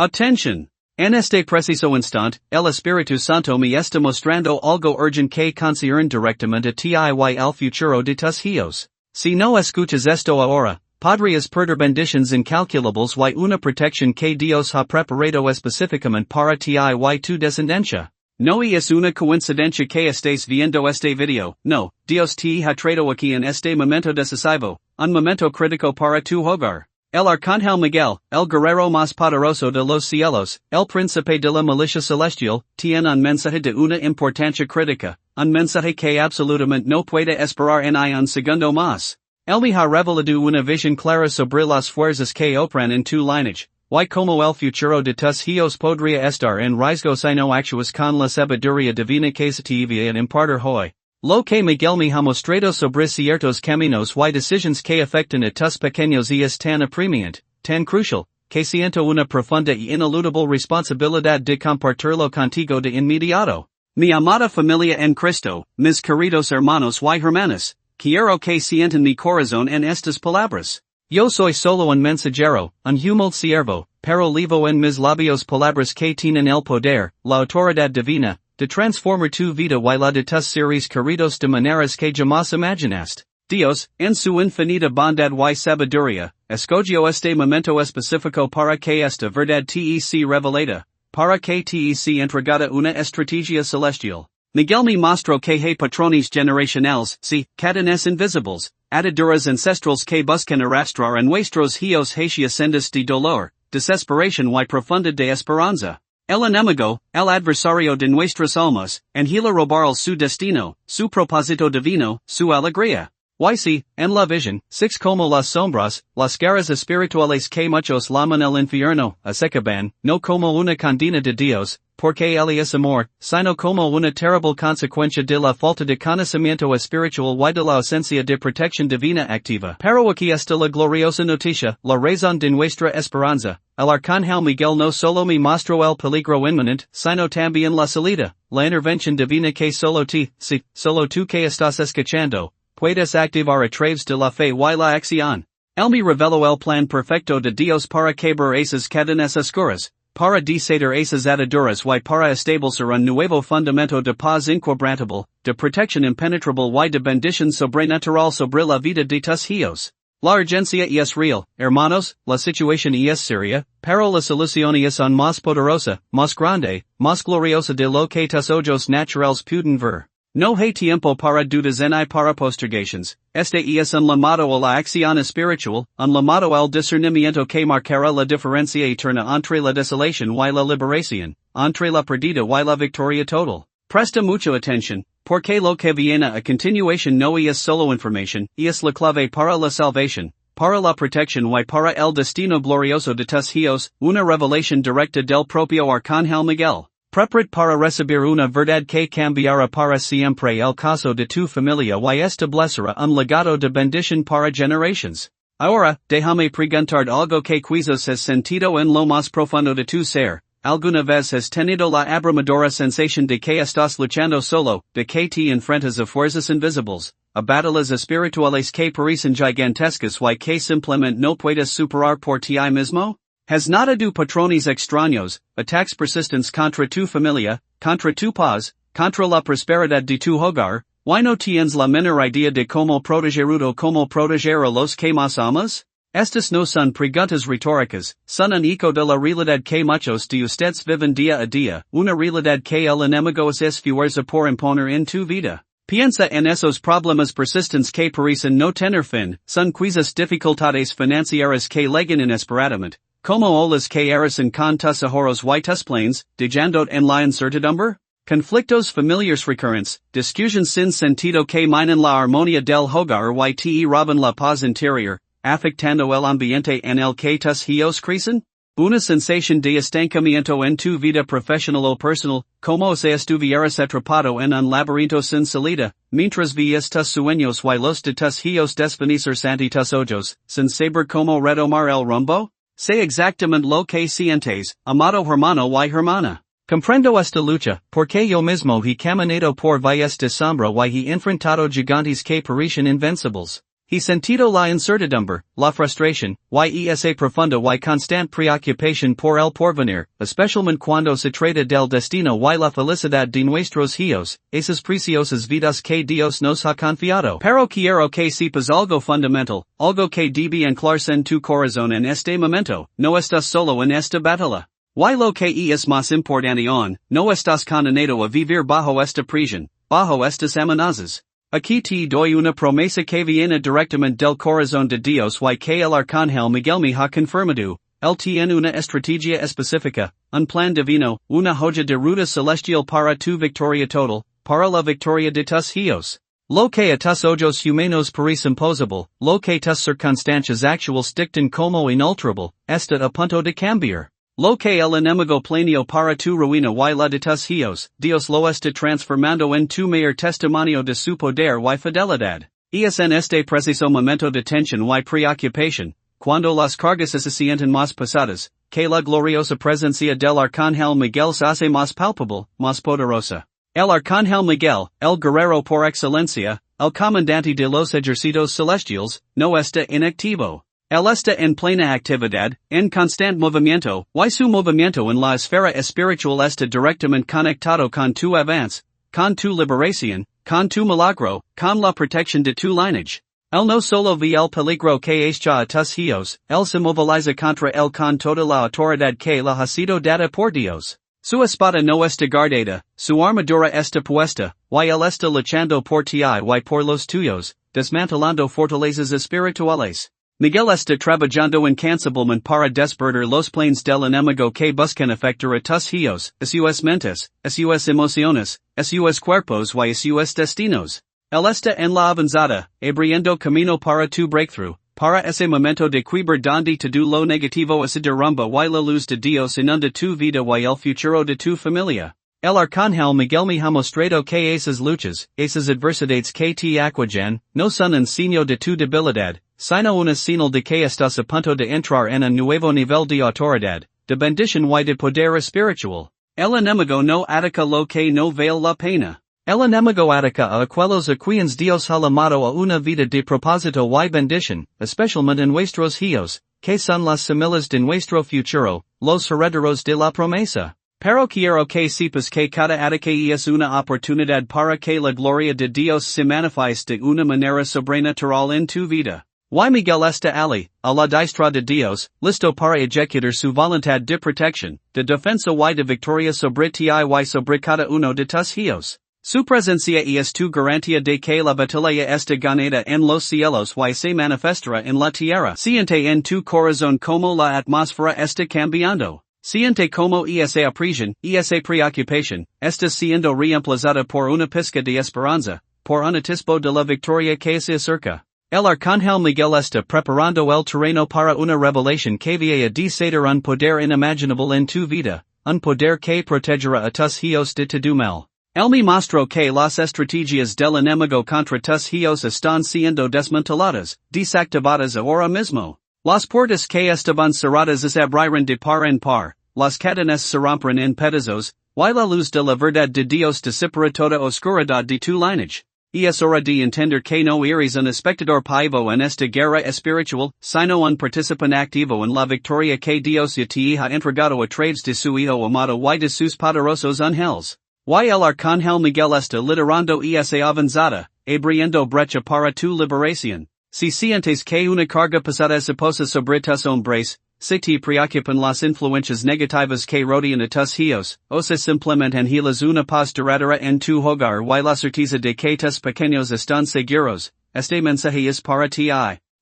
Atención. En este preciso instante, el Espíritu Santo me está mostrando algo urgente que concierne directamente ti y el futuro de tus hijos. Si no escuchas esto ahora, podrías perder bendiciones incalculables y una protección que Dios ha preparado específicamente para ti y tu descendencia. No es una coincidencia que estés viendo este video, no, Dios te ha traído aquí en este momento decisivo, un momento crítico para tu hogar. El Arcángel Miguel, el guerrero más poderoso de los cielos, el príncipe de la milicia celestial, tiene un mensaje de una importancia crítica, un mensaje que absolutamente no puede esperar ni un segundo más. Él me ha revelado una visión clara sobre las fuerzas que operan en tu lineage, y como el futuro de tus hijos podría estar en riesgo si no actúas con la sabiduría divina que se te envía en impartir hoy. Lo que Miguel me ha mostrado sobre ciertos caminos y decisiones que afectan a tus pequeños es tan apremiante, tan crucial, que siento una profunda y ineludible responsabilidad de compartirlo contigo de inmediato. Mi amada familia en Cristo, mis queridos hermanos y hermanas, quiero que sientan mi corazón en estas palabras. Yo soy solo un mensajero, un humilde siervo, pero levo en mis labios palabras que tienen el poder, la autoridad divina, de transformar tu vida y la de tus seres queridos de maneras que jamás imaginaste. Dios, en su infinita bondad y sabiduría, escogió este momento específico para que esta verdad te sea revelada, para que te sea entregada una estrategia celestial. Miguel me mostró que hay patrones generacionales, sí, cadenas invisibles, ataduras ancestrales que buscan arrastrar a nuestros hijos hacia sendas de dolor, desesperación y profunda de esperanza. El enemigo, el adversario de nuestras almas, angela robar su destino, su propósito divino, su alegría. Y si, en la visión, six como las sombras, las garras espirituales que muchos llaman el infierno, asecaban, no como una condena de Dios, porque él es amor, sino como una terrible consecuencia de la falta de conocimiento espiritual y de la ausencia de protección divina activa. Pero aquí está la gloriosa noticia, la razón de nuestra esperanza. El Arcángel Miguel no solo me mostró el peligro inminente, sino también la salida, la intervención divina que solo tú que estás escuchando, puedes activar a través de la fe y la acción. Él me reveló el plan perfecto de Dios para quebrar esas cadenas oscuras, para desatar esas ataduras y para establecer un nuevo fundamento de paz inquebrantable, de protección impenetrable y de bendición sobrenatural sobre la vida de tus hijos. La urgencia es real, hermanos, la situación es seria, pero la solución es aún más poderosa, más grande, más gloriosa de lo que tus ojos naturales pueden ver. No hay tiempo para dudas ni para postergations, este es un llamado a la acción espiritual, un llamado al discernimiento que marcará la diferencia eterna entre la desolación y la liberación, entre la pérdida y la victoria total. Presta mucha atención, porque lo que viene a continuación no es solo información, es la clave para la salvación, para la protección y para el destino glorioso de tus hijos, una revelación directa del propio Arcángel Miguel. Prepárate para recibir una verdad que cambiará para siempre el caso de tu familia y establecerá un legado de bendición para generaciones. Ahora, déjame preguntar algo que quizás has sentido en lo más profundo de tu ser. ¿Alguna vez has tenido la abrumadora sensación de que estás luchando solo, de que te enfrentas a fuerzas invisibles, a batallas espirituales que parecen gigantescas y que simplemente no puedes superar por ti mismo? ¿Has notado patrones extraños, ataques persistentes contra tu familia, contra tu paz, contra la prosperidad de tu hogar? ¿Y no tienes la menor idea de cómo proteger o cómo proteger a los que más amas? Estas no son preguntas retóricas, son un eco de la realidad que muchos de ustedes viven día a día, una realidad que el enemigo es esfuerza por imponer en tu vida. Piensa en esos problemas persistentes que parecen no tener fin, son quizás dificultades financieras que llegan inesperadamente, como olas que arrasan con tus ahorros y tus planes, dejándote en la incertidumbre. Conflictos familiares recurrentes, discusiones sin sentido que minan la armonía del hogar y te roban la paz interior, afectando el ambiente en el que tus hijos crecen. Una sensación de estancamiento en tu vida profesional o personal, como si estuvieras atrapado en un laberinto sin salida, mientras vías tus sueños y los de tus hijos desvanecerse ante tus ojos, sin saber cómo retomar el rumbo. Sé exactamente lo que sientes, amado hermano y hermana. Comprendo esta lucha, porque yo mismo he caminado por valles de sombra y he enfrentado gigantes que parecen invencibles. He sentido la incertidumbre, la frustración, y esa profunda y constante preocupación por el porvenir, especialmente cuando se trata del destino y la felicidad de nuestros hijos, esas preciosas vidas que Dios nos ha confiado. Pero quiero que sepas algo fundamental, algo que debe anclarse en tu corazón en este momento, no estás solo en esta batalla. Y lo que es más importante aún, no estás condenado a vivir bajo esta prisión, bajo estas amenazas. Aquí te doy una promesa que viene directamente del corazón de Dios y que el Arcángel Miguel me ha confirmado. Él tiene una estrategia específica, un plan divino, una joya de ruta celestial para tu victoria total, para la victoria de tus hijos. Lo que a tus ojos humanos parece imposible, lo que tus circunstancias actuales dictan como inalterable, está a punto de cambiar. Lo que el enemigo planeó para tu ruina y la de tus hijos, Dios lo está transformando en tu mayor testimonio de su poder y fidelidad. Es en este preciso momento de tensión y preocupación, cuando las cargas se sienten más pesadas, que la gloriosa presencia del Arcángel Miguel se hace más palpable, más poderosa. El Arcángel Miguel, el guerrero por excelencia, el comandante de los ejércitos celestiales, no está inactivo. Él está en plena actividad, en constante movimiento, y su movimiento en la esfera espiritual está directamente conectado con tu avance, con tu liberación, con tu milagro, con la protección de tu lineage. Él no solo ve el peligro que echa a tus hijos, él se moviliza contra él con toda la autoridad que le ha sido dada por Dios. Su espada no está guardada, su armadura está puesta, y él está luchando por ti y por los tuyos, desmantelando fortalezas espirituales. Miguel está trabajando incansablemente para despertar los planes del enemigo que buscan afectar a tus hijos, a sus mentes, a sus emociones, a sus cuerpos y a sus destinos. Él está en la avanzada, abriendo camino para tu breakthrough, para ese momento de quiebre donde todo lo negativo se derrumba y la luz de Dios inunda tu vida y el futuro de tu familia. El Arcángel Miguel me ha mostrado que esas luchas, esas adversidades que te aquejan, no son un signo de tu debilidad, sino una señal de que estás a punto de entrar en un nuevo nivel de autoridad, de bendición y de poder espiritual. El enemigo no ataca lo que no vale la pena. El enemigo ataca a aquellos a quienes Dios ha llamado a una vida de propósito y bendición, especialmente en nuestros hijos, que son las semillas de nuestro futuro, los herederos de la promesa. Pero quiero que sepas que cada ataque es una oportunidad para que la gloria de Dios se manifieste de una manera sobrenatural en tu vida. Y Miguel está ali, a la diestra de Dios, listo para ejecutar su voluntad de protección, de defensa y de victoria sobre ti y sobre cada uno de tus hijos. Su presencia es tu garantía de que la batalla está ganada en los cielos y se manifestará en la tierra. Siente en tu corazón como la atmósfera está cambiando. Siente como esa prisión, esa preocupación, está siendo reemplazada por una pizca de esperanza, por un atisbo de la victoria que se acerca. El Arcángel Miguel está preparando el terreno para una revelación que va a desatar un poder inimaginable en tu vida, un poder que protegerá a tus hijos de todo mal. Él me mostró que las estrategias del enemigo contra tus hijos están siendo desmanteladas, desactivadas ahora mismo. Las puertas que estaban cerradas se abrirán de par en par, las cadenas se romperán en pedazos, y la luz de la verdad de Dios disipará toda oscuridad de tu lineage. Es hora de entender que no eres un espectador pasivo en esta guerra espiritual, sino un participante activo en la victoria que Dios ya te ha entregado a través de su Hijo amado y de sus poderosos ángeles. Y el Arcángel Miguel está liderando esa avanzada, abriendo brecha para tu liberación. Si sientes que una carga pesada se posa sobre tus hombres, si te preocupan las influencias negativas que rodean a tus hijos, o si simplemente anhelas una paz duradera en tu hogar y la certeza de que tus pequeños están seguros, este mensaje es para ti.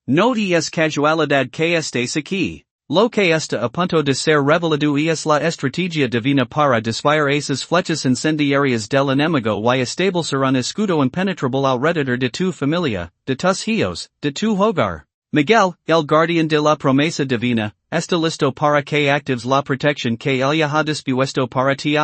No es casualidad que estés aquí. Lo que está a punto de ser revelado es la estrategia divina para desviar esas flechas incendiarias del enemigo y establecer un escudo impenetrable alrededor de tu familia, de tus hijos, de tu hogar. Miguel, el guardián de la promesa divina, está listo para que actives la protección que él ya ha dispuesto para ti.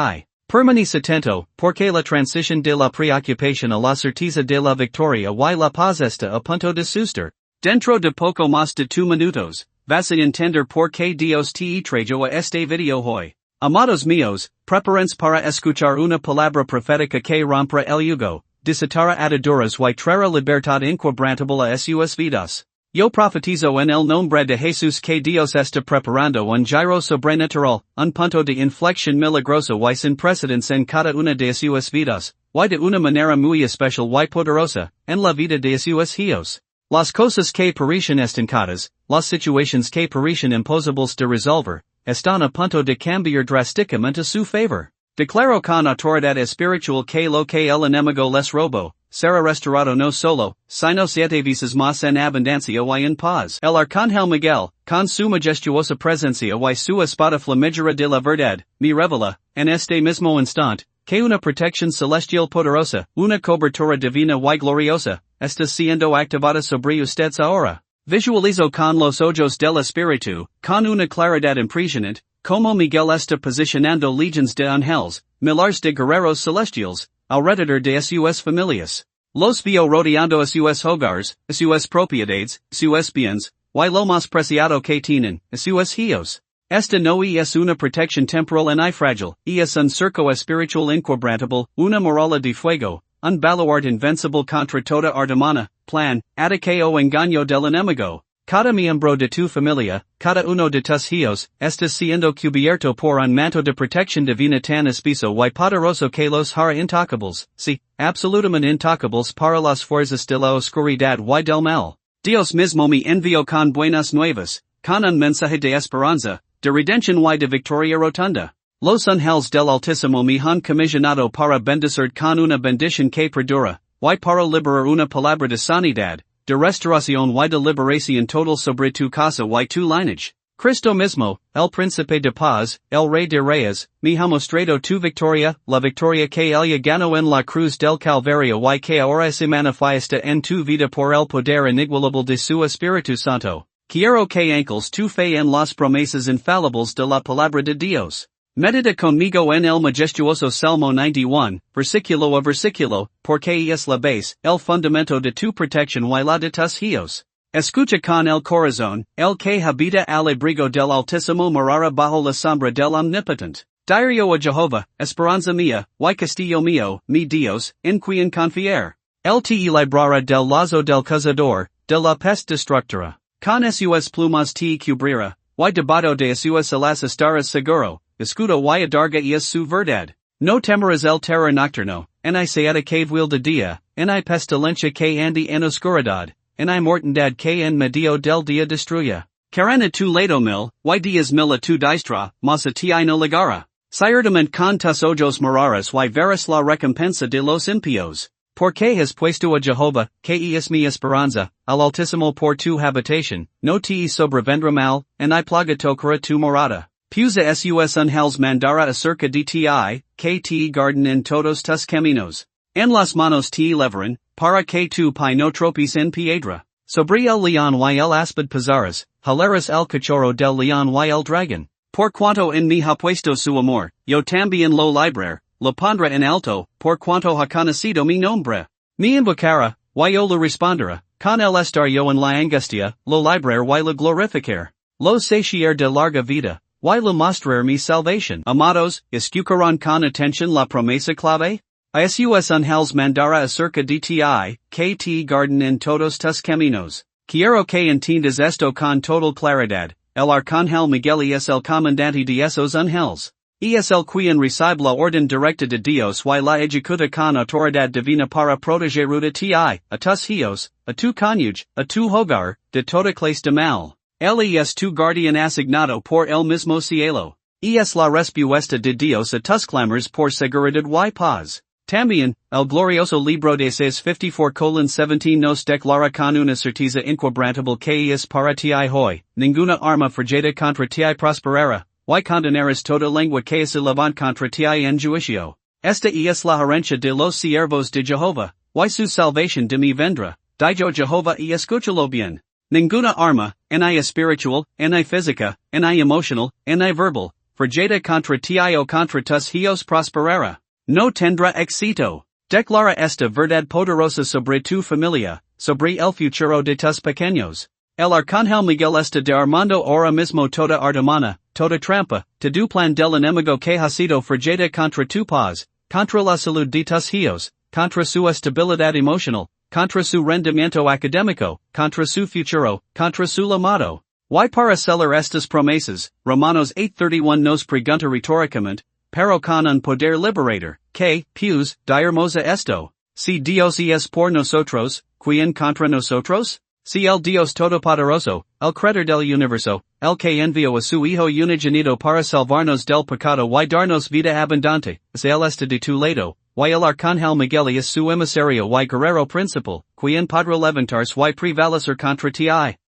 Permanece atento, porque la transición de la preocupación a la certeza de la victoria y la paz está a punto de suceder. Dentro de poco más de 2 minutos, vas a entender por qué Dios te trajo a este video hoy. Amados míos, prepárense para escuchar una palabra profética que romperá el yugo, disatara ataduras y traer libertad inquebrantable a sus vidas. Yo profetizo en el nombre de Jesús que Dios está preparando un giro sobrenatural, un punto de inflexión milagroso y sin precedentes en cada una de sus vidas, y de una manera muy especial y poderosa, en la vida de sus hijos. Las cosas que parecen estancadas, las situaciones que parecen imposibles de resolver, están a punto de cambiar drásticamente a su favor. Declaro con autoridad espiritual que lo que el enemigo les robó, será restaurado no solo, sino 7 veces más en abundancia y en paz. El Arcángel Miguel, con su majestuosa presencia y su espada flamígera de la verdad, me revela, en este mismo instante, que una protección celestial poderosa, una cobertura divina y gloriosa, está siendo activada sobre ustedes ahora. Visualizo con los ojos del Espíritu, con una claridad impresionante, como Miguel está posicionando legions de ángeles, millares de guerreros celestiales, alrededor de sus familias. Los veo rodeando a sus hogares, a sus propiedades, sus bienes, y lo más preciado que tienen, a sus hijos. Esta no es una protección temporal y frágil, es un cerco espiritual inquebrantable, una muralla de fuego, un baluarte invencible contra toda ardemana, plan, ataque o engaño del enemigo. Cada miembro de tu familia, cada uno de tus hijos, está siendo cubierto por un manto de protección divina tan espeso y poderoso que los hará intocables, sí, absolutamente intocables para las fuerzas de la oscuridad y del mal. Dios mismo me envió con buenas nuevas, con un mensaje de esperanza, de redención y de victoria rotunda. Los ángeles del Altísimo me han comisionado para bendecir con una bendición que perdura, y para liberar una palabra de sanidad, de restauración y de liberación total sobre tu casa y tu lineage. Cristo mismo, el príncipe de paz, el rey de reyes, me ha mostrado tu victoria, la victoria que él ganó en la cruz del Calvario y que ahora se manifiesta en tu vida por el poder inigualable de su Espíritu Santo. Quiero que ancles tu fe en las promesas infalibles de la palabra de Dios. Medita conmigo en el majestuoso Salmo 91, versículo a versículo, porque es la base, el fundamento de tu protección y la de tus hijos. Escucha con el corazón, el que habita al abrigo del Altísimo morará bajo la sombra del Omnipotente. Dirio a Jehová, esperanza mía, y castillo mío, mi Dios, en quien confiar. Él te librará del lazo del cazador, de la peste destructora. Con sus plumas te cubrirá, y debajo de sus alas estarás seguro. Escudo y adarga es su verdad. No temerás el terror nocturno, en saeta que vuel de día, en pestilencia que ande en oscuridad, en mortandad que en medio del día destruya. Carana tu lado mil, y diez mil a tu diestra, mas a ti no llegará. Ciertamente con tus ojos mirarás y verás la recompensa de los impíos. Porque has puesto a Jehová, que es mi esperanza, al Altísimo por tu habitación, no te sobrevendrá mal, en plaga tocará tu morada. Pusa sus ángeles mandara acerca de ti, que te guarden en todos tus caminos. En las manos te levaran, para que tu pie no tropes en piedra. Sobre el león y el áspid pisarás, jalarás el cachorro del león y el dragón. Por cuanto en mí ha puesto su amor, yo también lo librar, lo pondré en alto, por cuanto ha conocido mi nombre. Me invocará, y yo le responderá, con el estar yo en la angustia, lo librar y lo glorificar. Lo saciar de larga vida. Y le mostrar mi salvación. Amados, escucharán con atención la promesa clave. A sus ángeles mandara acerca de ti, que te guarden en todos tus caminos. Quiero que entiendas esto con total claridad. El Arcángel Miguel es el comandante de esos ángeles. Es el quien recibe la orden directa de Dios y la ejecuta con autoridad divina para proteger a ti, a tus hijos, a tu cónyuge, a tu hogar, de toda clase de mal. Él es tu guardián asignado por el mismo cielo. Es la respuesta de Dios a tus clamores por seguridad y paz. También, el glorioso libro de Isaías 54:17 nos declara con una certeza inquebrantable que es para ti hoy, ninguna arma forjada contra ti prosperará, y condenarás toda lengua que se levante contra ti en juicio. Esta es la herencia de los siervos de Jehová, y su salvación de mi vendrá, dijo Jehová y escúchalo bien. Ninguna arma, en espiritual, en física, en emocional, en verbal, forjada contra ti o contra tus hijos prosperará. No tendrá éxito. Declara esta verdad poderosa sobre tu familia, sobre el futuro de tus pequeños. El Arcángel Miguel está derramando ahora mismo toda ardemana, toda trampa, todo plan del enemigo que ha sido forjada contra tu paz, contra la salud de tus hijos, contra su estabilidad emocional, contra su rendimiento académico, contra su futuro, contra su llamado. Y para celar estas promesas, Romanos 8:31 nos pregunta retóricamente, pero con un poder liberador, que, pues, diremos a esto, si Dios es por nosotros, ¿quién contra nosotros? Si el Dios Todopoderoso, el creador del universo, el que envió a su Hijo unigénito para salvarnos del pecado y darnos vida abundante, es él este de tu lado, y el Arcángel Miguel es su emisario y guerrero principal, ¿quién podrá levantarse y prevalecer contra ti?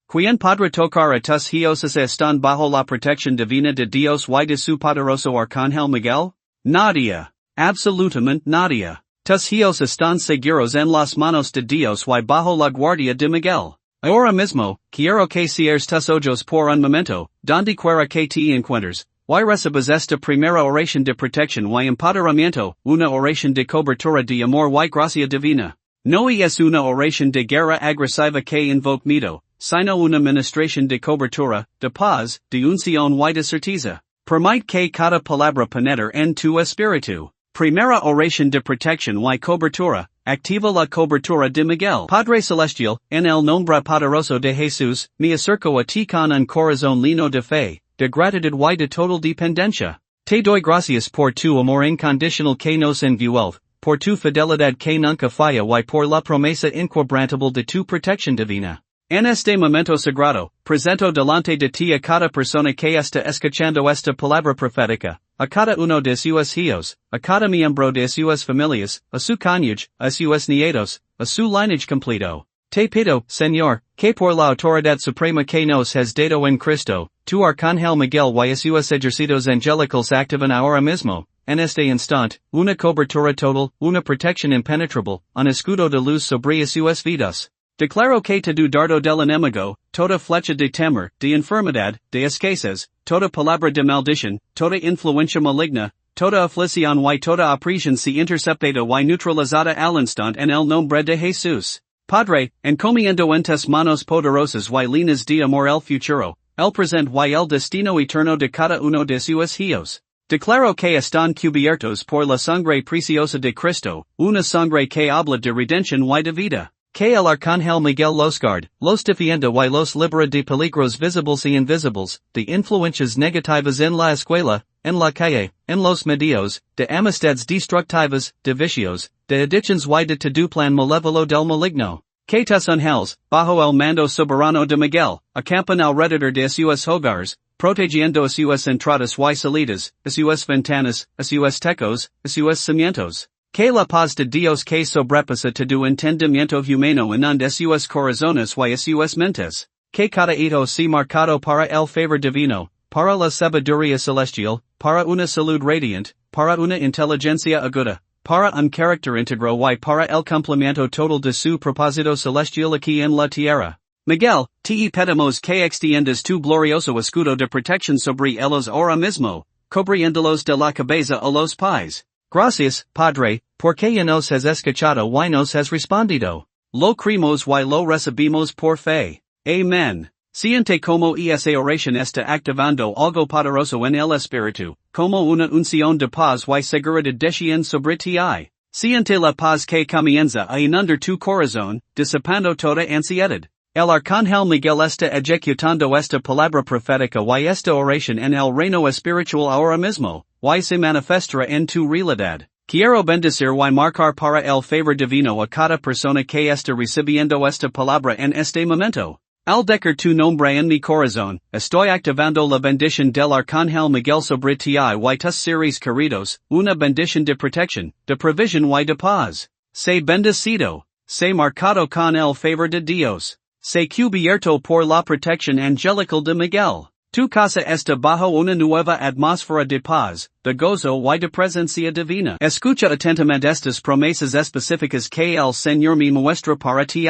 ¿Quién podrá tocar a tus hijos están bajo la protección divina de Dios y de su poderoso Arcángel Miguel? Nadie. Absolutamente nadie. Tus hijos están seguros en las manos de Dios y bajo la guardia de Miguel. Ahora mismo, quiero que cierres tus ojos por un momento, donde quiera que te encuentres, y recibas esta primera oración de protección y empoderamiento, una oración de cobertura de amor y gracia divina. No es una oración de guerra agresiva que invoca miedo, sino una ministración de cobertura, de paz, de unción y de certeza. Permite que cada palabra penetre en tu espíritu. Primera oración de protección y cobertura, activa la cobertura de Miguel. Padre Celestial, en el nombre poderoso de Jesús, me acerco a ti con un corazón lleno de fe, de gratitud y de total dependencia. Te doy gracias por tu amor incondicional que nos envuelve, por tu fidelidad que nunca falla y por la promesa inquebrantable de tu protección divina. En este momento sagrado, presento delante de ti a cada persona que está escuchando esta palabra profética, a cada uno de sus hijos, a cada miembro de sus familias, a su cónyuge, a sus nietos, a su lineage completo. Te pido, Señor, que por la autoridad suprema que nos has dado en Cristo, tu Arcángel Miguel y sus ejércitos angelicals activen ahora mismo, en este instante, una cobertura total, una protección impenetrable, un escudo de luz sobre sus vidas. Declaro que todo dardo del enemigo, toda flecha de temor, de enfermedad, de escasez, toda palabra de maldición, toda influencia maligna, toda aflicción y toda opresión se interceptada y neutralizada al instante en el nombre de Jesús. Padre, encomiendo en tus manos poderosas y llenas de amor el futuro, el presente y el destino eterno de cada uno de sus hijos. Declaro que están cubiertos por la sangre preciosa de Cristo, una sangre que habla de redención y de vida. Que el Arcángel Miguel los guarde, los defienda y los libera de peligros visibles y invisibles, de influencias negativas en la escuela, en la calle, en los medios, de amistades destructivas, de vicios, de adicciones y de todo plan malévolo del maligno. Que tus ángeles, bajo el mando soberano de Miguel, acampan alrededor de sus hogares, protegiendo a sus entradas y salidas, a sus ventanas, a sus techos, a sus cimientos. Que la paz de Dios que sobrepasa todo entendimiento humano inunde sus corazones y sus mentes. Que cada hito sea marcado para el favor divino, para la sabiduría celestial, para una salud radiante, para una inteligencia aguda, para un carácter íntegro y para el cumplimiento total de su propósito celestial aquí en la tierra. Miguel, te pedimos que extiendas tu glorioso escudo de protección sobre ellos ahora mismo, cubriéndolos de la cabeza a los pies. Gracias, Padre, porque nos has escuchado y nos has respondido. Lo creemos y lo recibimos por fe. Amén. Siente como esa oración está activando algo poderoso en el espíritu, como una unción de paz y seguridad desciende sobre ti. Siente la paz que comienza a inundar tu corazón, disipando toda ansiedad. El Arcángel Miguel está ejecutando esta palabra profética y esta oración en el reino espiritual ahora mismo, y se manifestará en tu realidad. Quiero bendecir y marcar para el favor divino a cada persona que está recibiendo esta palabra en este momento. Al decir tu nombre en mi corazón, estoy activando la bendición del Arcángel Miguel sobre ti y tus seres queridos, una bendición de protección, de provisión y de paz. Sé bendecido. Sé marcado con el favor de Dios. Sé cubierto por la protección angelical de Miguel. Tu casa está bajo una nueva atmósfera de paz, de gozo y de presencia divina. Escucha atentamente estas promesas específicas que el Señor me muestra para ti.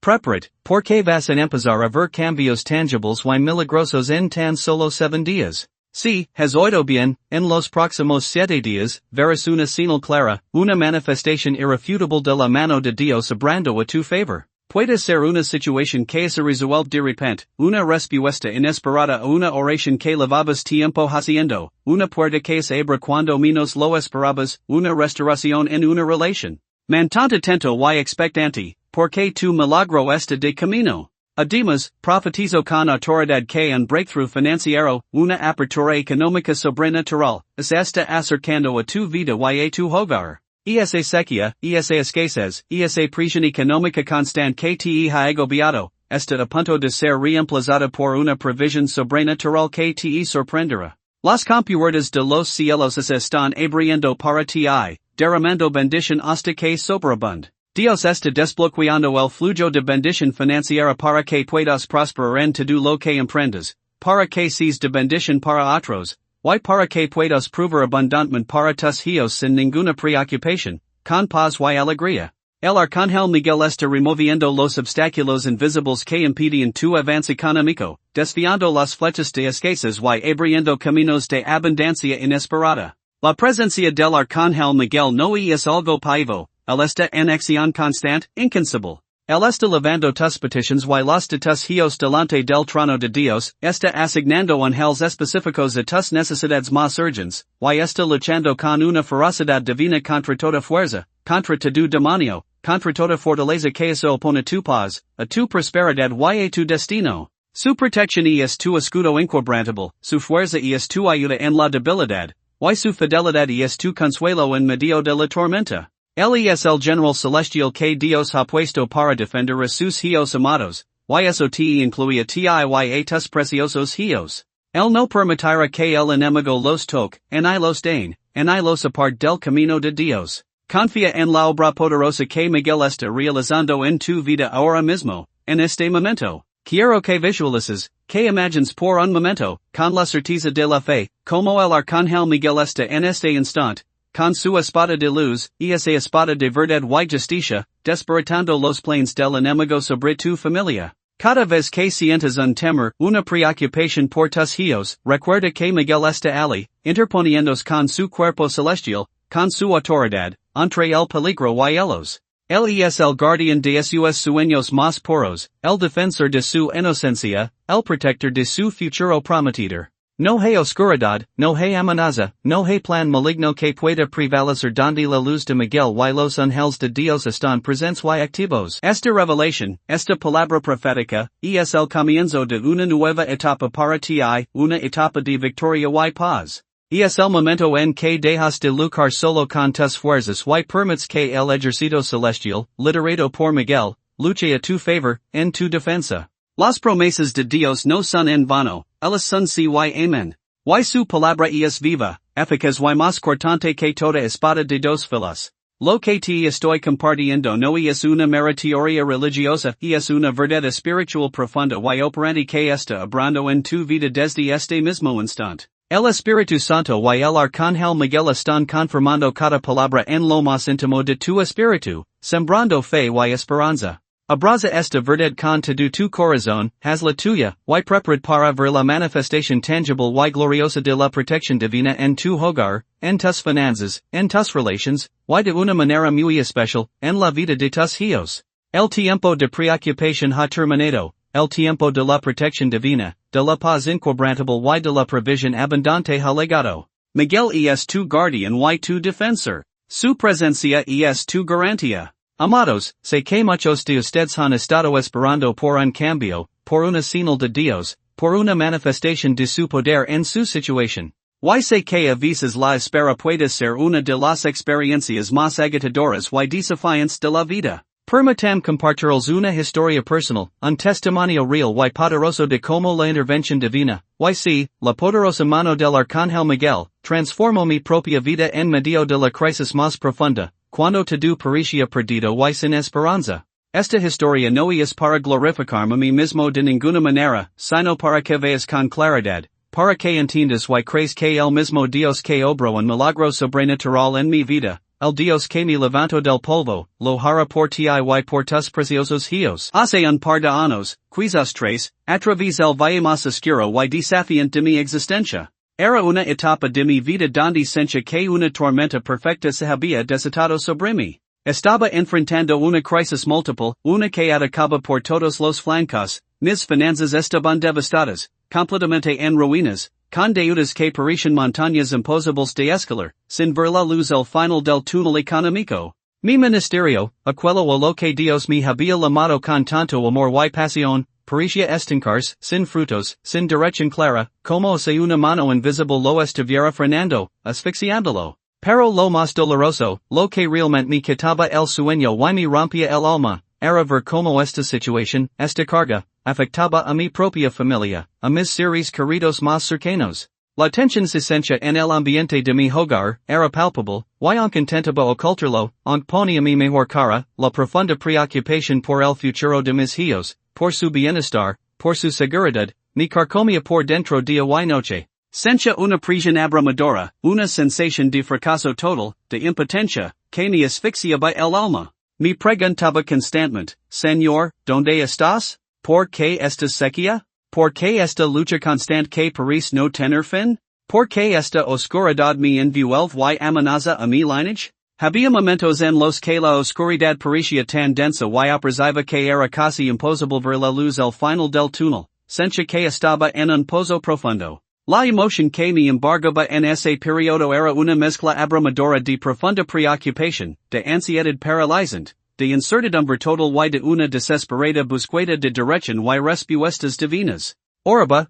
Prepárate, porque vas a empezar a ver cambios tangibles y milagrosos en tan solo 7 días. Si, has oído bien, en los próximos 7 días, verás una señal clara, una manifestación irrefutable de la mano de Dios obrando a tu favor. Puede ser una situación que se resuelve de repente, una respuesta inesperada a una oración que llevabas tiempo haciendo, una puerta que se abre cuando menos lo esperabas, una restauración en una relación. Mantante atento y expectante, porque tu milagro está de camino. Además, profetizo con autoridad que un breakthrough financiero, una apertura económica sobrenatural, es está acercando a tu vida y a tu hogar. Esa sequía, esa escasez, esa presión económica constante que te ha agobiado, está a punto de ser reemplazada por una provisión sobrenatural que te sorprenderá. Las compuertas de los cielos se están abriendo para ti, derramando bendición hasta que sobreabunde. Dios está desbloqueando el flujo de bendición financiera para que puedas prosperar en todo lo que emprendas, para que seas de bendición para otros, y para que puedas proveer abundantemente para tus hijos sin ninguna preocupación, con paz y alegría. El Arcángel Miguel está removiendo los obstáculos invisibles que impiden tu avance económico, desviando las flechas de escasez y abriendo caminos de abundancia inesperada. La presencia del Arcángel Miguel no es algo paivo, él está en acción constante, incansable. Él está levando tus peticiones y las de tus hijos delante del trono de Dios, está asignando ángeles específicos a tus necesidades más urgentes, y está luchando con una ferocidad divina contra toda fuerza, contra todo demonio, contra toda fortaleza que se opone a tu paz, a tu prosperidad y a tu destino. Su protección es tu escudo inquebrantable, su fuerza es tu ayuda en la debilidad, y su fidelidad es tu consuelo en medio de la tormenta. Él es el general celestial que Dios ha puesto para defender a sus hijos amados, y eso te incluye a ti y a tus preciosos hijos. Él no permitirá que el enemigo los toque, ni los dañe, ni los aparte del camino de Dios. Confía en la obra poderosa que Miguel está realizando en tu vida ahora mismo, en este momento. Quiero que visualices, que imagines por un momento, con la certeza de la fe, como el Arcángel Miguel está en este instante, con su espada de luz, y esa espada de verdad y justicia, desbaratando los planes del enemigo sobre tu familia. Cada vez que sientas un temor, una preocupación por tus hijos, recuerda que Miguel está allí, interponiéndose con su cuerpo celestial, con su autoridad, entre el peligro y ellos. Él es el guardián de sus sueños más puros, el defensor de su inocencia, el protector de su futuro prometido. No hay oscuridad, no hay amenaza, no hay plan maligno que pueda prevalecer donde la luz de Miguel y los ángeles de Dios están presentes y activos. Esta revelación, esta palabra profética, es el comienzo de una nueva etapa para ti, una etapa de victoria y paz. Es el momento en que dejas de luchar solo con tus fuerzas y permites que el ejército celestial, liderado por Miguel, luche a tu favor, en tu defensa. Las promesas de Dios no son en vano, ellas son sí y amén. Y su palabra es viva, eficaz y más cortante que toda espada de dos filos. Lo que te estoy compartiendo no es una mera teoría religiosa, es una verdad espiritual profunda y operante que está obrando en tu vida desde este mismo instante. El Espíritu Santo y el Arcángel Miguel están confirmando cada palabra en lo más íntimo de tu espíritu, sembrando fe y esperanza. Abraza esta verdad con todo tu corazón, hazla tuya, y preparad para ver la manifestación tangible y gloriosa de la protección divina en tu hogar, en tus finanzas, en tus relaciones, y de una manera muy especial, en la vida de tus hijos. El tiempo de preocupación ha terminado, el tiempo de la protección divina, de la paz inquebrantable y de la provisión abundante ha llegado. Miguel es tu guardián y tu defensor. Su presencia es tu garantía. Amados, sé que muchos de ustedes han estado esperando por un cambio, por una señal de Dios, por una manifestación de su poder en su situación. Y sé que a veces la espera puede ser una de las experiencias más agitadoras y desafiantes de la vida. Permitam compartirles una historia personal, un testimonio real y poderoso de cómo la intervención divina, y sí, la poderosa mano del Arcángel Miguel, transformó mi propia vida en medio de la crisis más profunda. Cuando todo parecía perdido y sin esperanza. Esta historia no es para glorificarme a mí mismo de ninguna manera, sino para que veas con claridad, para que entiendas y crees que el mismo Dios que obró un milagro sobrenatural en mi vida, el Dios que me levantó del polvo, lo hará por ti y por tus preciosos hijos. Hace un par de años, quizás tres, a través el valle más oscuro y desafiante de mi existencia. Era una etapa de mi vida donde sentía que una tormenta perfecta se había desatado sobre mí. Estaba enfrentando una crisis múltiple, una que atacaba por todos los flancos, mis finanzas estaban devastadas, completamente en ruinas, con deudas que parecían montañas imposibles de escalar, sin ver la luz al final del túnel económico. Mi ministerio, aquello a lo que Dios me había llamado con tanto amor y pasión, parecía estancarse, sin frutos, sin dirección clara, como si una mano invisible lo estuviera frenando, asfixiándolo. Pero lo más doloroso, lo que realmente me quitaba el sueño y me rompía el alma, era ver como esta situación, esta carga, afectaba a mi propia familia, a mis seres queridos más cercanos. La tensión se sentía en el ambiente de mi hogar, era palpable, y aunque intentaba ocultarlo, aunque ponía mi mejor cara, la profunda preocupación por el futuro de mis hijos, por su bienestar, por su seguridad, me carcomía por dentro día y noche. Sentía una presión abrumadora, una sensación de fracaso total, de impotencia, que me asfixiaba el alma. Me preguntaba constantemente, Señor, ¿dónde estás? ¿Por qué esta sequía? ¿Por qué esta lucha constante que parece no tener fin? ¿Por qué esta oscuridad me envuelve y amenaza a mi lineage? Había momentos en los que la oscuridad parecía tan densa y opresiva que era casi imposible ver la luz al final del túnel. Sentía que estaba en un pozo profundo. La emoción que me embargaba en ese periodo era una mezcla abrumadora de profunda preocupación, de ansiedad paralizante, de incertidumbre total y de una desesperada búsqueda de dirección y respuestas divinas. Oraba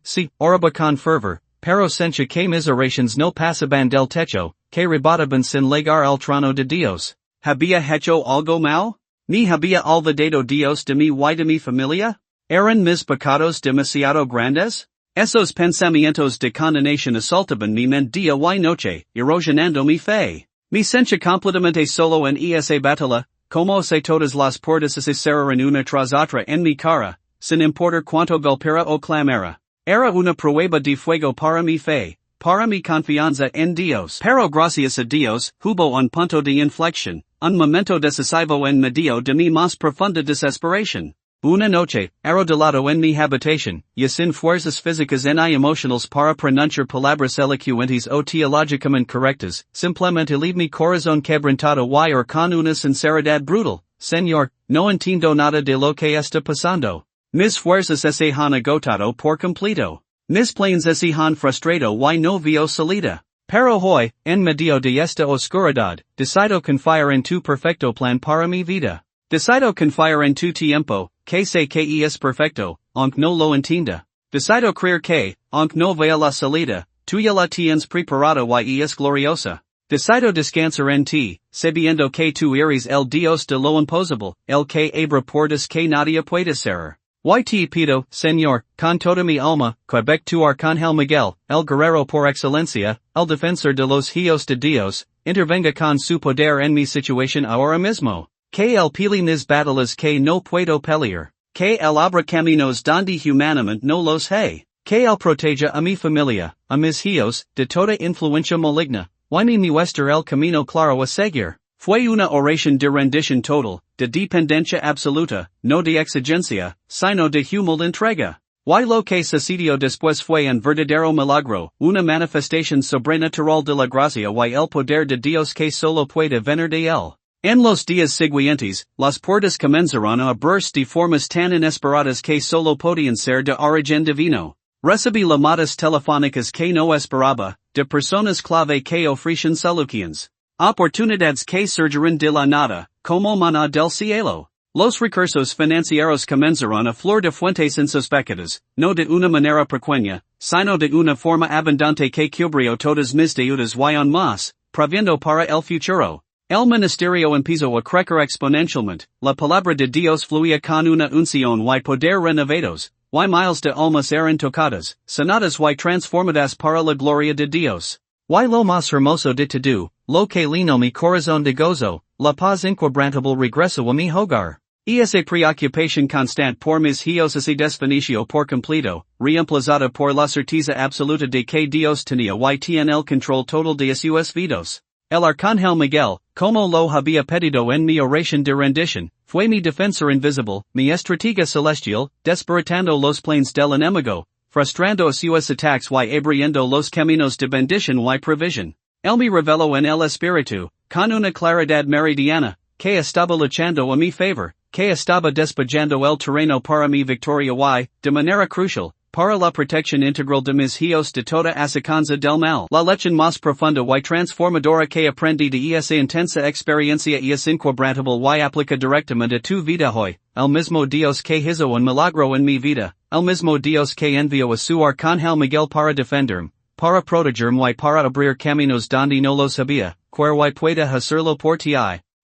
con fervor, pero sentía que mis oraciones no pasaban del techo, que rebotaban sin llegar al trono de Dios. ¿Había hecho algo mal? ¿Me había olvidado Dios de mí y de mi familia? ¿Eran mis pecados demasiado grandes? Esos pensamientos de condenación asaltaban mi mente día y noche, erosionando mi fe. Me sentía completamente solo en esa batalla, como si todas las puertas se cerraran una tras otra en mi cara, sin importar cuánto golpeara o clamara. Era una prueba de fuego para mi fe, para mi confianza en Dios. Pero gracias a Dios, hubo un punto de inflexión, un momento decisivo en medio de mi más profunda desesperación. Una noche, arrodillado en mi habitación, y sin fuerzas físicas ni emocionales para pronunciar palabras elocuentes o teológicamente correctas, simplemente leave mi corazón quebrantado y or con una sinceridad brutal, Señor, no entiendo nada de lo que está pasando. Mis fuerzas se han agotado por completo. Mis planes se han frustrado y no veo salida. Pero hoy, en medio de esta oscuridad, decido confiar en tu perfecto plan para mi vida. Decido confiar en tu tiempo, que sé que es perfecto, aunque no lo entienda. Decido creer que, aunque no vea la salida, tú ya la tienes preparada y es gloriosa. Decido descansar en ti, sabiendo que tú eres el Dios de lo imposible, el que abre puertas que nadie puede cerrar. Y te pido, Señor, con toda mi alma, que tu Arcángel Miguel, el guerrero por excelencia, el defensor de los hijos de Dios, intervenga con su poder en mi situación ahora mismo. Que él pelee mis batallas que no puedo pelear. Que él abra caminos donde humanamente no los hay. Que él proteja a mi familia, a mis hijos, de toda influencia maligna. Y me muestre el camino claro a seguir. Fue una oración de rendición total, de dependencia absoluta, no de exigencia, sino de humilde entrega. Y lo que sucedió después fue un verdadero milagro, una manifestación sobrenatural de la gracia y el poder de Dios que solo puede venir de él. En los días siguientes, las puertas comenzaron a abrirse de formas tan inesperadas que solo podían ser de origen divino. Recibí llamadas telefónicas que no esperaba, de personas clave que ofrecen soluciones. Oportunidades que surgieron de la nada, como maná del cielo. Los recursos financieros comenzaron a flor de fuentes insospechadas, no de una manera pequeña, sino de una forma abundante que cubrió todas mis deudas y aún más, previendo para el futuro. El ministerio empezó a crecer exponencialmente, la palabra de Dios fluía con una unción y poder renovados, y miles de almas eran tocadas, sanadas y transformadas para la gloria de Dios. Y lo más hermoso de todo, lo que llenó mi corazón de gozo, la paz inquebrantable regresó a mi hogar. Y esa preocupación constante por mis hijos se desvaneció por completo, reemplazada por la certeza absoluta de que Dios tenía y tiene el control total de sus vidas. El Arcángel Miguel, como lo había pedido en mi oración de rendición, fue mi defensor invisible, mi estratega celestial, desbaratando los planes del enemigo, frustrando sus ataques y abriendo los caminos de bendición y provisión. Él me reveló en el Espíritu, con una claridad meridiana, que estaba luchando a mi favor, que estaba despejando el terreno para mi victoria y, de manera crucial, para la protección integral de mis hijos de toda asecanza del mal. La lección más profunda y transformadora que aprendí de esa intensa experiencia es inquebrantable y aplica directamente a tu vida hoy. El mismo Dios que hizo un milagro en mi vida, el mismo Dios que envió a su Arcángel Miguel para defenderme, para protegerme y para abrir caminos donde no lo sabía, y puede hacerlo por ti.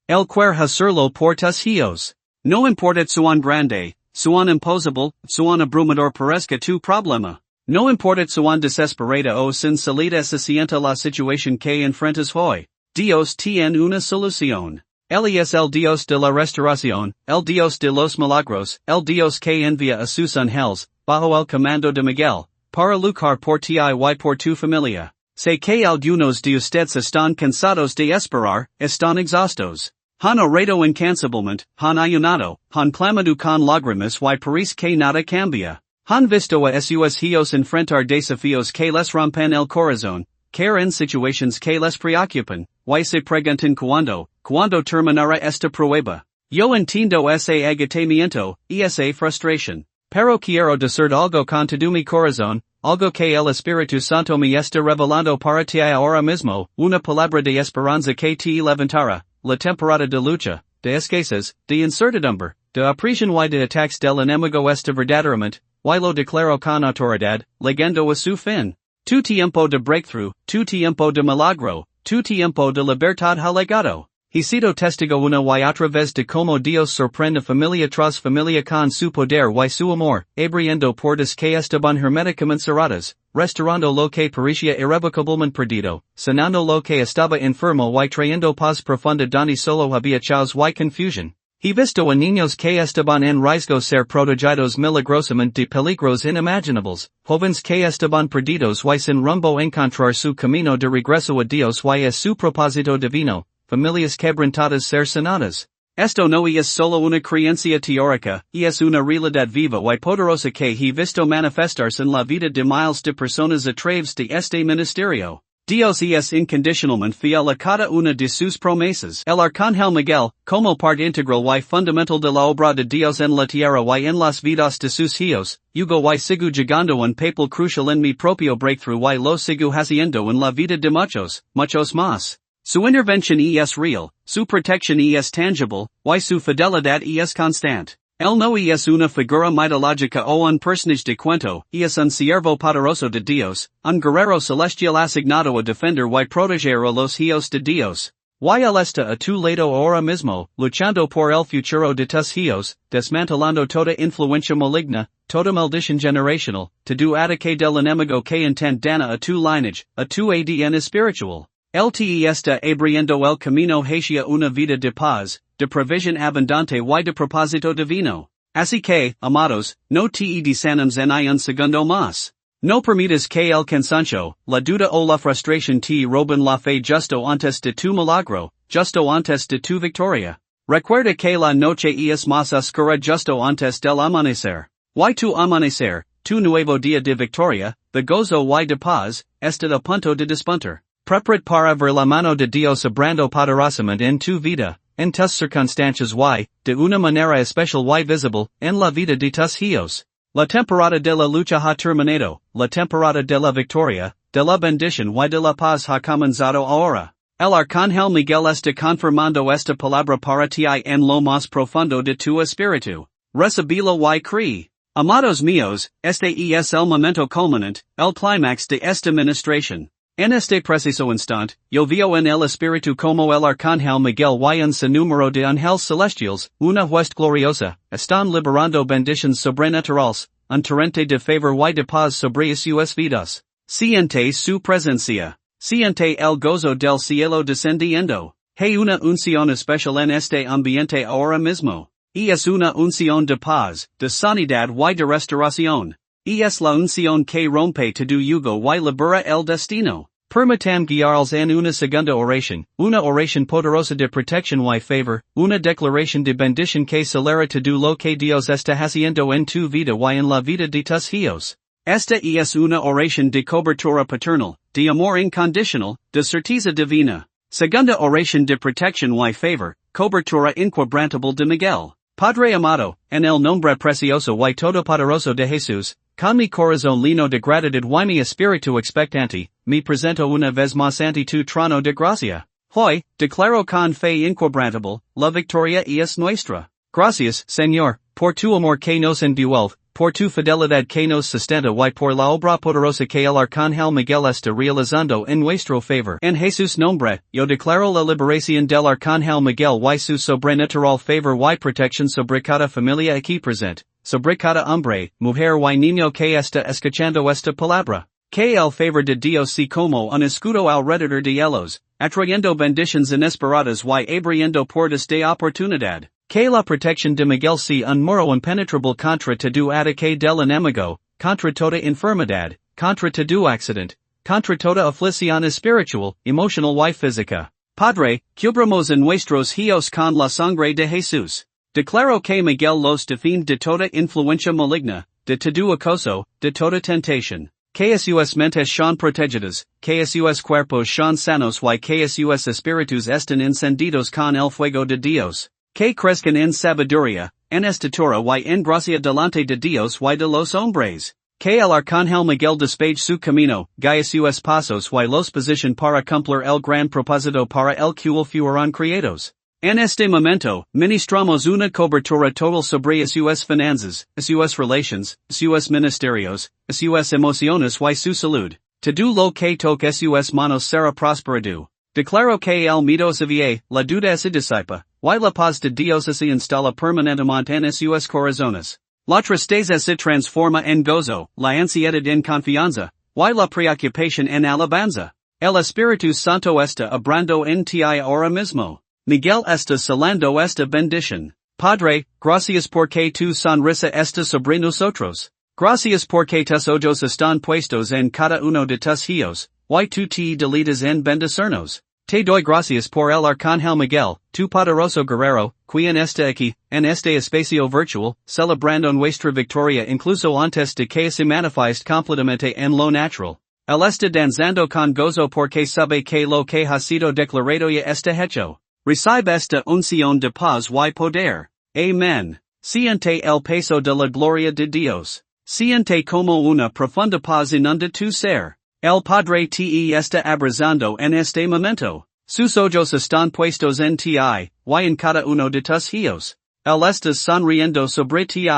El puede hacerlo por tus hijos. No importa suan grande, suan imposible, suan abrumador parezca tu problema. No importa suan desesperada o sin salida se sienta la situación que enfrentas hoy. Dios tiene una solución. Él es el Dios de la restauración, el Dios de los milagros, el Dios que envía a sus ángeles, bajo el comando de Miguel, para luchar por ti y por tu familia. Sé que algunos de ustedes están cansados de esperar, están exhaustos. Han orado incansablemente, han ayunado, han clamado con lágrimas y parece que nada cambia. Han visto a sus hijos enfrentar desafíos que les rompen el corazón, caer en situaciones que les preocupan, y se preguntan cuándo terminará esta prueba. Yo entiendo ese agotamiento, y esa frustración. Pero quiero decir algo con todo mi corazón, algo que el Espíritu Santo me está revelando para ti ahora mismo, una palabra de esperanza que te levantará. La temporada de lucha, de escasez, de incertidumbre, de opresión y de ataques del enemigo está verdaderamente, y lo declaro con autoridad, llegando a su fin. Tu tiempo de breakthrough, tu tiempo de milagro, tu tiempo de libertad ha llegado. He sido testigo una y otra vez de cómo Dios sorprende familia tras familia con su poder y su amor, abriendo puertas que estaban herméticamente cerradas, restaurando lo que parecía irrevocablemente perdido, sanando lo que estaba enfermo y trayendo paz profunda donde solo había caos y confusión. He visto a niños que estaban en riesgo ser protegidos milagrosamente de peligros inimaginables, jóvenes que estaban perdidos y sin rumbo encontrar su camino de regreso a Dios y a su propósito divino. Familias quebrantadas ser sanadas. Esto no es solo una creencia teórica, es una realidad viva y poderosa que he visto manifestarse en la vida de miles de personas a través de este ministerio. Dios es incondicionalmente fiel a cada una de sus promesas. El Arcángel Miguel, como parte integral y fundamental de la obra de Dios en la tierra y en las vidas de sus hijos, y sigo llegando un papel crucial en mi propio breakthrough y lo sigo haciendo en la vida de muchos más. Su intervención es real, su protección es tangible, y su fidelidad es constante. Él no es una figura mitológica o un personaje de cuento, es un siervo poderoso de Dios, un guerrero celestial asignado a defender y proteger a los hijos de Dios. Y él está a tu lado ahora mismo, luchando por el futuro de tus hijos, desmantelando toda influencia maligna, toda maldición generacional, todo ataque del enemigo que intenta a tu lineage, a tu ADN espiritual. Él te está abriendo el camino hacia una vida de paz, de provisión abundante y de propósito divino. Así que, amados, no te desanimes en un segundo más. No permitas que el cansancio, la duda o la frustración te roben la fe justo antes de tu milagro, justo antes de tu victoria. Recuerda que la noche es más oscura justo antes del amanecer. Y tu amanecer, tu nuevo día de victoria, de gozo y de paz, está a punto de despuntar. Prepárate para ver la mano de Dios obrando poderosamente en tu vida, en tus circunstancias y, de una manera especial y visible, en la vida de tus hijos. La temporada de la lucha ha terminado, la temporada de la victoria, de la bendición y de la paz ha comenzado ahora. El Arcángel Miguel está confirmando esta palabra para ti en lo más profundo de tu espíritu. Recibilo y cree. Amados míos, este es el momento culminante, el clímax de esta ministración. En este preciso instante, yo veo en el espíritu como el Arcángel Miguel y un sinnúmero de ángeles celestiales, una hueste gloriosa, están liberando bendiciones sobrenaturales, un torrente de favor y de paz sobre sus vidas. Siente su presencia. Siente el gozo del cielo descendiendo. Hay una unción especial en este ambiente ahora mismo. Y es una unción de paz, de sanidad y de restauración. Y es la unción que rompe todo yugo y libera el destino. Permitam guiarles en una segunda oración poderosa de protección y favor, una declaración de bendición que acelera todo lo que Dios está haciendo en tu vida y en la vida de tus hijos. Esta es una oración de cobertura paternal, de amor incondicional, de certeza divina. Segunda oración de protección y favor, cobertura inquebrantable de Miguel. Padre amado, en el nombre precioso y todopoderoso de Jesús, Con mi corazón lino de gratitud y mi espíritu expectante, me presento una vez más ante tu trono de gracia. Hoy, declaro con fe inquebrantable, la victoria es nuestra. Gracias, Señor, por tu amor que nos envuelve, por tu fidelidad que nos sustenta y por la obra poderosa que el Arcángel Miguel está realizando en nuestro favor. En Jesús nombre, yo declaro la liberación del Arcángel Miguel y su sobrenatural favor y protección sobre cada familia aquí presente, sobre cada hombre, mujer y niño que está escuchando esta palabra. Que el favor de Dios sea como un escudo alrededor de ellos, atrayendo bendiciones inesperadas y abriendo puertas de oportunidad. Que la protección de Miguel sea un muro impenetrable contra todo ataque del enemigo, contra toda enfermedad, contra todo accidente, contra toda aflicción espiritual, emocional y física. Padre, cubramos en nuestros hijos con la sangre de Jesús. Declaro que Miguel los defiende de toda influencia maligna, de todo acoso, de toda tentación. Que sus mentes son protegidas, que sus cuerpos son sanos y que sus espíritus estén encendidos con el fuego de Dios. Que crezcan en sabiduría, en estatura y en gracia delante de Dios y de los hombres. Que el Arcángel Miguel despeje su camino, guíe sus pasos y los posicione para cumplir el gran propósito para el cual fueron creados. En este momento, ministramos una cobertura total sobre sus finanzas, sus relaciones, sus ministerios, sus emociones y su salud. Todo lo que toque sus manos será prosperado. Declaro que el miedo se vie, la duda se disipa, y la paz de Dios se instala permanentemente en sus corazones. La tristeza se transforma en gozo, la ansiedad en confianza, y la preocupación en alabanza. El Espíritu Santo está obrando en ti ahora mismo. Miguel está selando esta bendición. Padre, gracias porque tu sonrisa está sobre nosotros. Gracias porque tus ojos están puestos en cada uno de tus hijos, y tu te delitas en bendecirnos. Te doy gracias por el Arcángel Miguel, tu poderoso guerrero, quien está aquí, en este espacio virtual, celebrando nuestra victoria incluso antes de que se manifieste completamente en lo natural. Él está danzando con gozo porque sabe que lo que ha sido declarado ya está hecho. Recibe esta unción de paz y poder. Amén. Siente el peso de la gloria de Dios. Siente como una profunda paz inunda tu ser. El Padre te está abrazando en este momento. Sus ojos están puestos en ti, y en cada uno de tus hijos. Él está sonriendo sobre ti.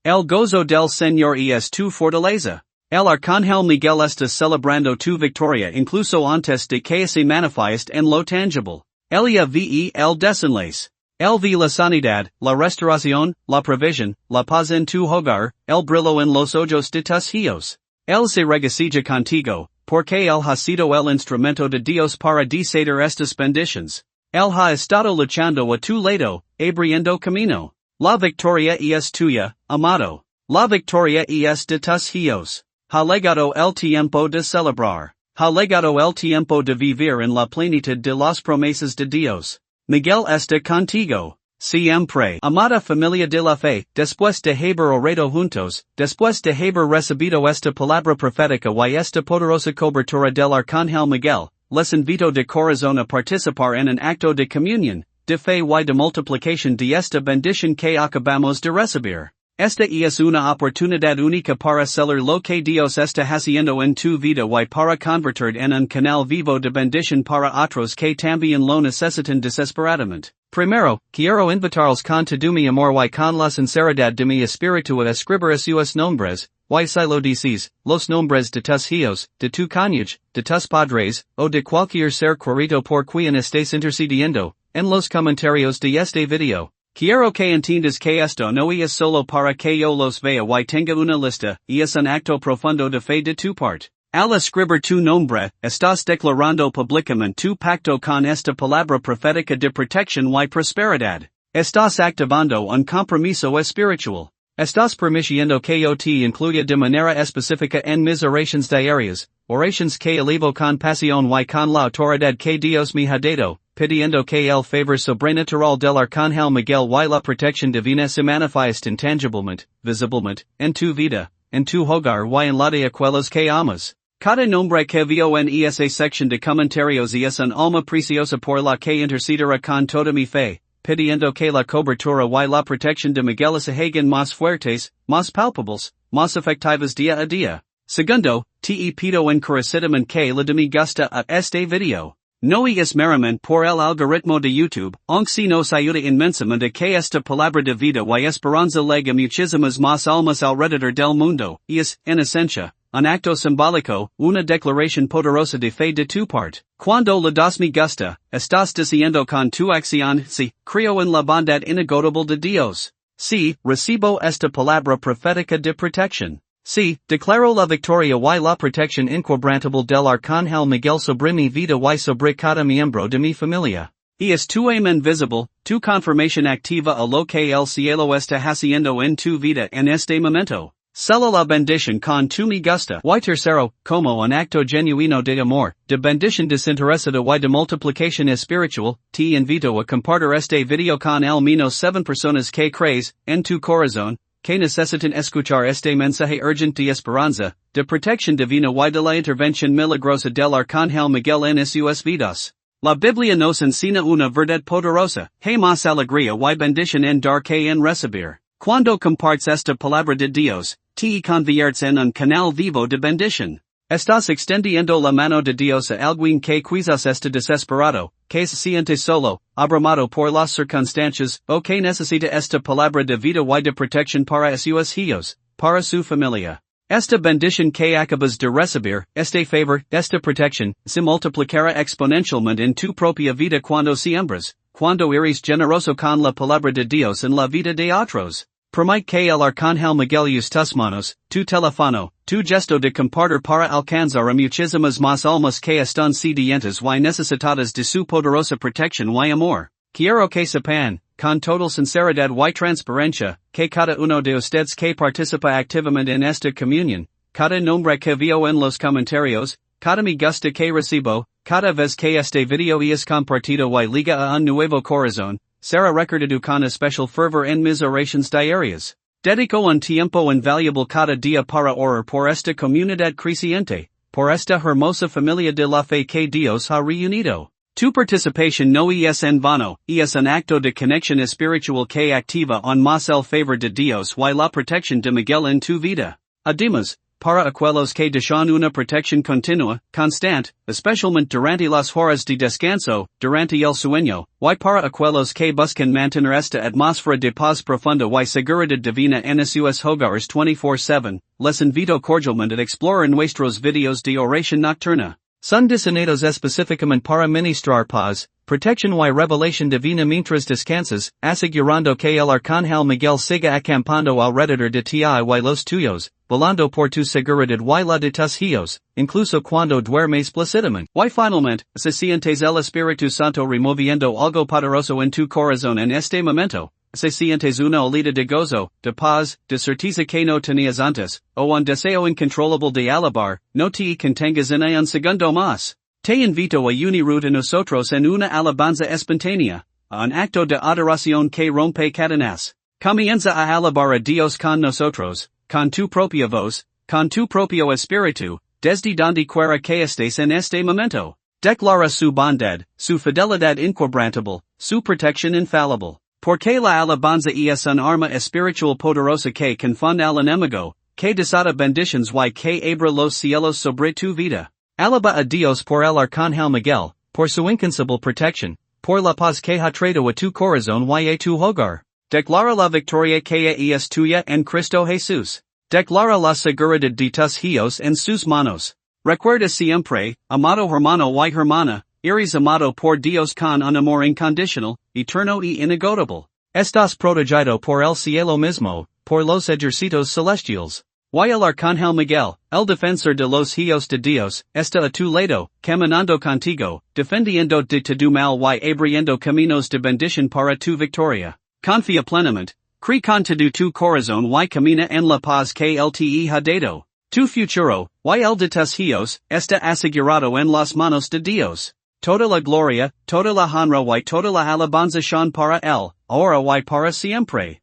El gozo del Señor es tu fortaleza. El Arcángel Miguel está celebrando tu victoria incluso antes de que se manifieste en lo tangible. Él ve el desenlace. Él ve la sanidad, la restauración, la provisión, la paz en tu hogar, el brillo en los ojos de tus hijos. Él se regocija contigo, porque él ha sido el instrumento de Dios para desatar estas bendiciones. Él ha estado luchando a tu lado, abriendo camino. La victoria es tuya, amado. La victoria es de tus hijos. Ha llegado el tiempo de celebrar. Ha llegado el tiempo de vivir en la plenitud de las promesas de Dios. Miguel está contigo. Siempre. Amada familia de la fe, después de haber orado juntos, después de haber recibido esta palabra profética y esta poderosa cobertura del Arcángel Miguel, les invito de corazón a participar en un acto de comunión, de fe y de multiplicación de esta bendición que acabamos de recibir. Esta es una oportunidad única para hacer lo que Dios está haciendo en tu vida y para convertir en un canal vivo de bendición para otros que también lo necesitan desesperadamente. Primero, quiero invitarlos con todo mi amor y con la sinceridad de mi espíritu a escribir sus nombres, y si lo dices, los nombres de tus hijos, de tu cónyuge, de tus padres, o de cualquier ser querido por quien estés intercediendo, en los comentarios de este video. Quiero que entiendas que esto no es solo para que yo los vea y tenga una lista, es un acto profundo de fe de tu parte. Al escribir tu nombre, estás declarando públicamente tu pacto con esta palabra profética de protección y prosperidad. Estás activando un compromiso espiritual. Estás permitiendo que yo te incluya de manera específica en mis oraciones diarias, oraciones que elevo con pasión y con la autoridad que Dios me ha dado, pidiendo que el favor sobrenatural del Arcángel Miguel y la protección divina se manifieste intangiblemente, visiblemente, en tu vida, en tu hogar y en la de aquellos que amas. Cada nombre que veo en esa sección de comentarios es un alma preciosa por la que intercederá con toda mi fe, pidiendo que la cobertura y la protección de Miguel se hagan más fuertes, más palpables, más efectivas día a día. Segundo, te pido encarecidamente que le dé gusta a este video. No es meramente por el algoritmo de YouTube, aunque si nos ayuda inmensamente que esta palabra de vida y esperanza llegue a muchísimas más almas alrededor del mundo, es, en esencia, un acto simbólico, una declaración poderosa de fe de tu parte. Cuando le das me gusta, estás diciendo con tu acción, sí, creo en la bondad inagotable de Dios. Sí, recibo esta palabra profética de protección. Sí, declaro la victoria y la protección inquebrantable del Arcángel Miguel sobre mi vida y sobre cada miembro de mi familia. Y es tu amén visible, tu confirmación activa a lo que el cielo está haciendo en tu vida en este momento. Cela la bendición con tu me gusta. Y tercero, como un acto genuino de amor, de bendición desinteresada y de multiplicación espiritual, te invito a compartir este video con al menos 7 personas que crees, en tu corazón, que necesitan escuchar este mensaje urgente de esperanza, de protección divina y de la intervención milagrosa del Arcángel Miguel en sus vidas. La Biblia nos enseña una verdad poderosa, hay más alegría y bendición en dar que en recibir. Cuando compartes esta palabra de Dios, te conviertes en un canal vivo de bendición. Estás extendiendo la mano de Dios a alguien que quizás está desesperado, que se siente solo, abrumado por las circunstancias, o que necesita esta palabra de vida y de protección para sus hijos, para su familia. Esta bendición que acabas de recibir, este favor, esta protección, se multiplicará exponencialmente en tu propia vida cuando siembras, cuando eres generoso con la palabra de Dios en la vida de otros. Permite que el Arcángel Miguel use tus manos, tu teléfono, tu gesto de compartir para alcanzar a muchísimas más almas que están sedientas y necesitadas de su poderosa protección y amor. Quiero que sepan, con total sinceridad y transparencia, que cada uno de ustedes que participa activamente en esta comunión, cada nombre que veo en los comentarios, cada me gusta que recibo, cada vez que este video es compartido y liga a un nuevo corazón, será recordado con especial fervor en mis oraciones diarias. Dedico un tiempo invaluable cada día para orar por esta comunidad creciente, por esta hermosa familia de la fe que Dios ha reunido. Tu participación no es en vano, es un acto de conexión espiritual que activa aún más el favor de Dios y la protección de Miguel en tu vida. Además, para aquellos que desean una protección continua, constante, especialmente durante las horas de descanso, durante el sueño, y para aquellos que buscan mantener esta atmósfera de paz profunda y seguridad divina en sus hogares 24/7, les invito cordialmente a explorar nuestros videos de oración nocturna. Son diseñados específicamente para ministrar paz, protección y revelación divina mientras descansas, asegurando que el Arcángel Miguel siga acampando alrededor de ti y los tuyos, velando por tu seguridad y la de tus hijos, incluso cuando duermes plácidamente. Y finalmente, si sientes el Espíritu Santo removiendo algo poderoso en tu corazón en este momento, si sientes una oleada de gozo, de paz, de certeza que no tenías antes, o un deseo incontrolable de alabar, no te contengas en un segundo más. Te invito a unir a nosotros en una alabanza espontánea, a un acto de adoración que rompe cadenas. Comienza a alabar a Dios con nosotros, con tu propia voz, con tu propio espíritu, desde donde quiera que estés en este momento. Declara su bondad, su fidelidad inquebrantable, su protección infalible. Porque la alabanza es un arma espiritual poderosa que confunde al enemigo, que desata bendiciones y que abre los cielos sobre tu vida. Alaba a Dios por el Arcángel Miguel, por su incansable protección, por la paz que ha traído a tu corazón y a tu hogar. Declara la victoria que es tuya en Cristo Jesús. Declara la seguridad de tus hijos en sus manos. Recuerda siempre, amado hermano y hermana, eres amado por Dios con un amor incondicional, eterno y inagotable. Estás protegido por el cielo mismo, por los ejércitos celestiales. Y el Arcángel Miguel, el defensor de los hijos de Dios, está a tu lado, caminando contigo, defendiendo de tu mal y abriendo caminos de bendición para tu victoria. Confía plenamente, cree con todo tu corazón y camina en la paz que él te ha dado. Tu futuro, y el de tus hijos, está asegurado en las manos de Dios. Toda la gloria, toda la honra y toda la alabanza son para él, ahora y para siempre.